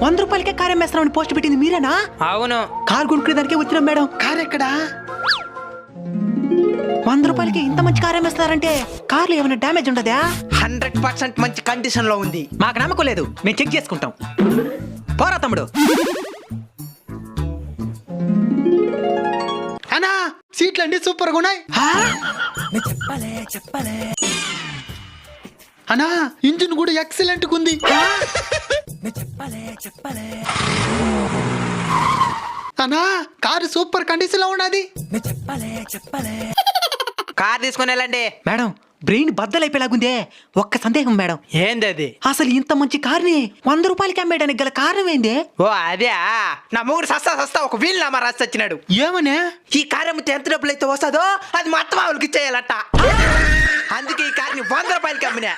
100 రూపాయలకే car అమ్మేస్తామని post పెట్టింది మీరేనా? అవును. కార్ కొనుక్కునేదానికే వచ్చినాం మేడం. కార్ ఎక్కడా? 100 రూపాయలకి ఇంత మంచి కార్ అమ్మేస్తారంటే కార్లో ఏమైనా డ్యామేజ్ ఉండదా? 100% మంచి కండిషన్ లో ఉంది. మాకు నమ్మకం లేదు, మేము చెక్ చేసుకుంటాం. పోరా తమ్ముడు. అన్నా సీట్లు అండి సూపర్ గా ఉన్నాయి. అన్నా ఇంజిన్ కూడా ఎక్సలెంట్ గా ఉంది. అన్నా కారు సూపర్ కండిషన్ లో ఉన్నది. కార్ తీసుకుని వెళ్ళండి. మేడం బ్రెయిన్ బద్దలైపోయేలాగుందే. ఒక్క సందేహం మేడం, ఏంది అది? అసలు ఇంత మంచి కార్ని 100 రూపాయలకి అమ్మేయడానికి గల కారణం ఏంది? ఓ అదే, నా మొగుడు సస్తా ఒక వీల్ నామా రాసి వచ్చినాడు. ఏమనే? ఈ కార్ అమ్మితే ఎంత డబ్బులు అయితే వస్తుందో అది మొత్తం వాళ్ళకి ఇచ్చేయాలట. అందుకే ఈ కార్ని 100 రూపాయలకి అమ్మినా.